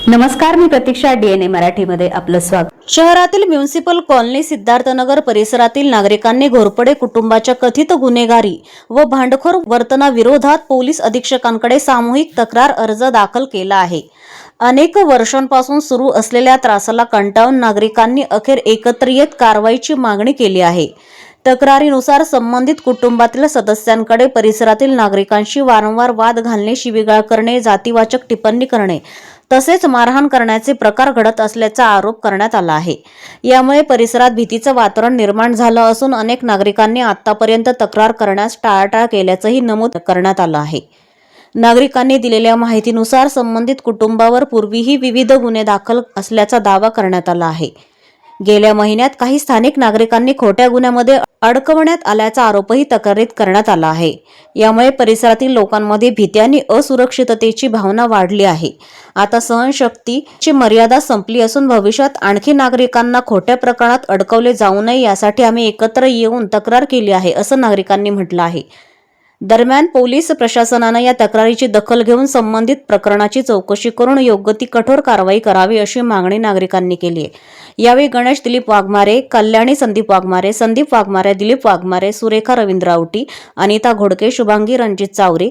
नमस्कार, मी प्रतीक्षा. DNA मराठीमध्ये आपलं स्वागत. शहरातील म्युनिसिपल कॉलनी सिद्धार्थनगर परिसरातील नागरिकांनी घोरपडे कुटुंबाच्या कथित गुन्हेगारी व भांडखोर वर्तनाविरोधात पोलीस अधीक्षकांकडे सामूहिक तक्रार अर्ज दाखल केला आहे. अनेक वर्षांपासून सुरू असलेल्या त्रासाला कंटाळून नागरिकांनी अखेर एकत्र येत कारवाईची मागणी केली आहे. तक्रारीनुसार संबंधित कुटुंबातील सदस्यांकडे परिसरातील नागरिकांशी वारंवार वाद घालणे, शिवीगाळ करणे, जातीवाचक टिप्पणी करणे तसेच मारहाण करण्याचे प्रकार घडत असल्याचा आरोप करण्यात आला आहे. यामुळे परिसरात भीतीचं वातावरण निर्माण झालं असून अनेक नागरिकांनी आतापर्यंत तक्रार करण्यास टाळाटाळ केल्याचंही नमूद करण्यात आलं आहे. नागरिकांनी दिलेल्या माहितीनुसार संबंधित कुटुंबावर पूर्वीही विविध गुन्हे दाखल असल्याचा दावा करण्यात आला आहे. गेल्या महिन्यात काही स्थानिक नागरिकांनी खोट्या गुन्ह्यामध्ये अडकवण्यात आल्याचा आरोपही तक्रारीत करण्यात आला आहे. यामुळे परिसरातील लोकांमध्ये भीती आणि असुरक्षिततेची भावना वाढली आहे. आता सहनशक्तीची मर्यादा संपली असून भविष्यात आणखी नागरिकांना खोट्या प्रकरणात अडकवले जाऊ नये यासाठी आम्ही एकत्र येऊन तक्रार केली आहे, असं नागरिकांनी म्हटलं आहे. दरम्यान पोलीस प्रशासनानं या तक्रारीची दखल घेऊन संबंधित प्रकरणाची चौकशी करून योग्य ती कठोर कारवाई करावी अशी मागणी नागरिकांनी केली आहे. यावेळी गणेश दिलीप वाघमारे, कल्याणी संदीप वाघमारे, संदीप वाघमारे, दिलीप वाघमारे, सुरेखा रवींद्र आवटी, अनिता घोडके, शुभांगी रणजित चावरे,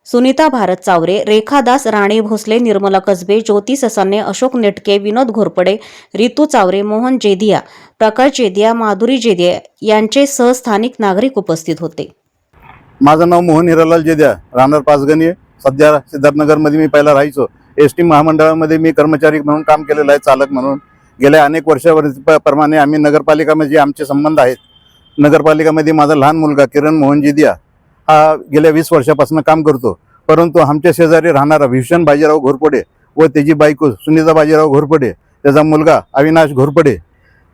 सुनीता भारत चावरे, रेखा दास, राणी भोसले, निर्मला कसबे, ज्योती ससाने, अशोक नेटके, विनोद घोरपडे, रितू चावरे, मोहन जेदिया, प्रकाश जेदिया, माधुरी जेदिया यांचेसह स्थानिक नागरिक उपस्थित होते. माझं नाव मोहन हिरालाल जेदिया, राहणार पाचगणी. सध्या सिद्धार्थनगरमध्ये मी पहिला राहायचो. एसटी महामंडळामध्ये मी कर्मचारी म्हणून काम केलेलं आहे, चालक म्हणून. गेल्या अनेक वर्षाप्रमाणे आम्ही नगरपालिकामध्ये आमचे संबंध आहेत. नगरपालिकामध्ये माझा लहान मुलगा किरण मोहन जेदिया हा गेल्या 20 वर्षापासून काम करतो. परंतु आमच्या शेजारी राहणारा भीषण बाजीराव घोरपडे व त्याची बायको सुनीता बाजीराव घोरपडे, त्याचा मुलगा अविनाश घोरपडे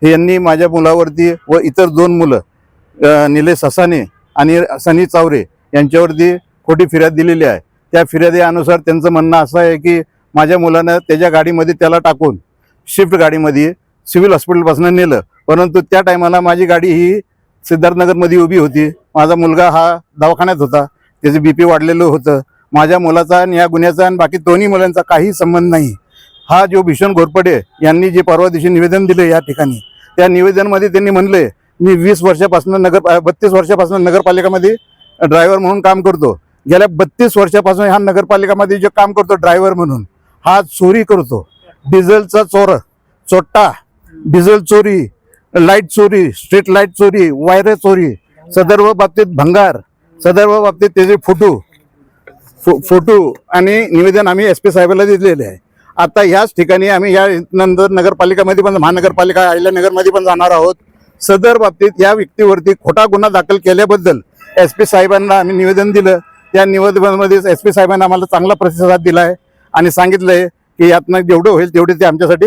हे यांनी माझ्या मुलावरती व इतर 2 मुलं निलेश ससाने आणि सनी चावरे यांच्यावरती खोटी फिर्याद दिलेली आहे. त्या फिर्यादीनुसार त्यांचं म्हणणं असं आहे की माझ्या मुलानं त्याच्या गाडीमध्ये त्याला टाकून शिफ्ट गाडीमध्ये सिव्हिल हॉस्पिटलपासून नेलं, परंतु त्या टायमाला माझी गाडी ही सिद्धार्थनगरमध्ये उभी होती. माझा मुलगा हा दवाखान्यात होता, त्याचं BP वाढलेलं होतं. माझ्या मुलाचा आणि या गुन्ह्याचा आणि बाकी दोन्ही मुलांचा काही संबंध नाही. हा जो भीषण घोरपडे यांनी जे परवा दिवशी निवेदन दिले या ठिकाणी, त्या निवेदनामध्ये त्यांनी म्हणले मी 32 वर्षापासून नगरपालिकामध्ये ड्रायव्हर म्हणून काम करतो. गेल्या 32 वर्षापासून ह्या नगरपालिकामध्ये जे काम करतो ड्रायव्हर म्हणून, हा चोरी करतो. डिझेलचा चोट्टा, डिझेल चोरी, लाईट चोरी, स्ट्रीट लाईट चोरी, वायर चोरी, सदर्भ बाबतीत भंगार, सदर्भ बाबतीत त्याचे फोटो आणि निवेदन आम्ही SP साहेबांना दिलेले आहे. आता याच ठिकाणी आम्ही या नंतर नगरपालिकामध्ये पण, महानगरपालिका अहिल्यानगरमध्ये पण जाणार आहोत. सदर बाबतीत या व्यक्तीवरती खोटा गुन्हा दाखल केल्याबद्दल SP साहेबांना आम्ही निवेदन दिलं. त्या निवेदनामध्ये SP साहेबांना आम्हाला चांगला प्रतिसाद दिला आहे आणि सांगितलंय की यातनं जेवढं होईल तेवढे ते आमच्यासाठी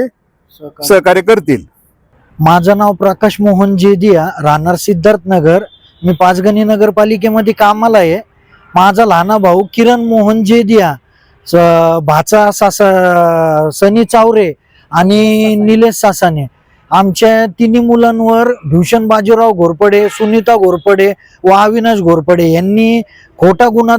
सहकार्य करतील. माझं नाव प्रकाश मोहन जेदिया, राहणार सिद्धार्थनगर. मी पाचगणी नगरपालिकेमध्ये कामाला आहे. माझा लहाना भाऊ किरण मोहन जेदिया, भाचा सनी चावरे आणि निलेश सासाने, आमच्या 3 मुलांवर भीषण बाजीराव घोरपडे, सुनीता घोरपडे व अविनाश घोरपडे यांनी खोटा गुन्हा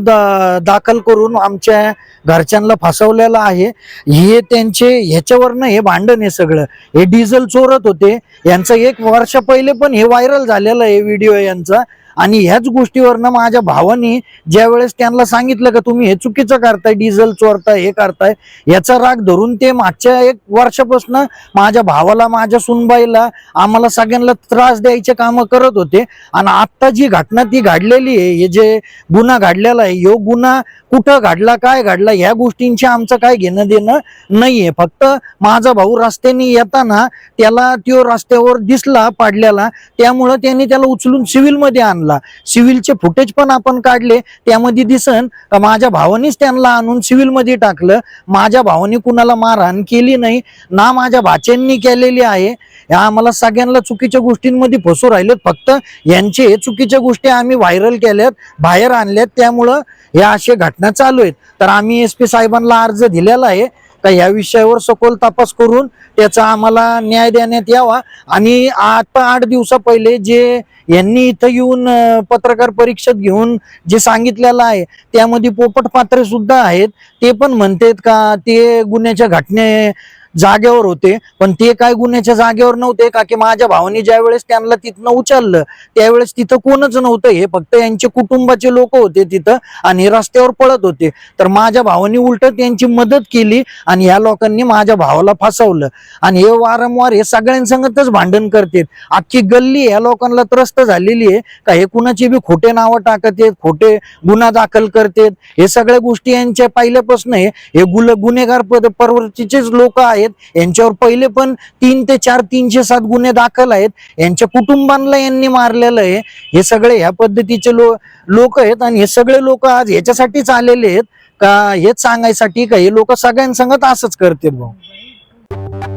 दाखल करून आमच्या घरच्यांना फसवलेला आहे. हे त्यांचे ह्याच्यावरनं हे भांडण आहे सगळं. हे डिझेल चोरत होते. यांचं 1 वर्ष पहिले पण हे व्हायरल झालेलं आहे व्हिडिओ यांचा. आणि ह्याच गोष्टीवरनं माझ्या भावानी ज्या वेळेस त्यांना सांगितलं का तुम्ही हे चुकीचं करताय, डिझेल चोरताय, हे करताय, याचा राग धरून ते मागच्या 1 वर्षापासून माझ्या भावाला, माझ्या सुनबाईला, आम्हाला सगळ्यांना त्रास द्यायचे कामं करत होते. आणि आत्ता जी घटना ती घडलेली आहे, हे जे गुन्हा घडलेला आहे, ह्यो गुन्हा कुठं घडला, काय घडला, ह्या गोष्टींची आमचं काय घेणं देणं नाहीये. फक्त माझा भाऊ रस्त्याने येताना त्याला त्यो रस्त्यावर दिसला पाडलेला, त्यामुळं त्यांनी त्याला उचलून सिव्हिलमध्ये आणलं. सिव्हिलचे फुटेज पण आपण काढले, त्यामध्ये दिसन का माझ्या भावानीच त्यांना आणून सिव्हिलमध्ये टाकलं. माझ्या भावाने कुणाला मारहाण केली नाही ना माझ्या भाच्यांनी केलेली आहे. ह्या आम्हाला सगळ्यांना चुकीच्या गोष्टींमध्ये फसू राहिलेत. फक्त यांचे चुकीच्या गोष्टी आम्ही व्हायरल केल्यात, बाहेर आणल्यात, त्यामुळं या अशा घटना चालू आहेत. तर आम्ही SP साहेबांना अर्ज दिलेला आहे का या विषयावर सखोल तपास करून त्याचा आम्हाला न्याय देण्यात यावा। आणि आता 8 दिवसा पहिले जे यांनी इथं येऊन पत्रकार परीक्षेत घेऊन जे सांगितलेलं आहे त्यामध्ये पोपट पात्रे सुद्धा आहेत। ते पण म्हणतात का ते गुन्ह्याच्या घटने जागेवर होते, पण ते काय गुन्ह्याच्या जागेवर नव्हते का की माझ्या भावाने ज्या वेळेस त्यांना तिथनं उचललं त्यावेळेस तिथं कोणच नव्हतं, हे फक्त यांचे कुटुंबाचे लोक होते तिथं आणि रस्त्यावर पळत होते। तर माझ्या भावाने उलट त्यांची मदत केली आणि या लोकांनी माझ्या भावाला फसवलं आणि हे वारंवार हे सगळ्यांसंगतच भांडण करतात। अख्खी गल्ली या लोकांना त्रस्त झालेली आहे का हे कुणाची बी खोटे नावं टाकत आहेत, खोटे गुन्हा दाखल करतात। हे सगळ्या गोष्टी यांच्या पहिल्यापासून हे गुन्हेगार प्रवृत्तीचेच लोक आहेत। यांच्यावर पहिले पण 3 ते 4 307 गुन्हे दाखल आहेत। यांच्या कुटुंबांना यांनी मारलेलं आहे। हे सगळे ह्या पद्धतीचे लोक आहेत आणि हे सगळे लोक आज ह्याच्यासाठीच आलेले आहेत का हेच सांगायसाठी का हे लोक सगळ्यांसंगत असंच करतात भाऊ।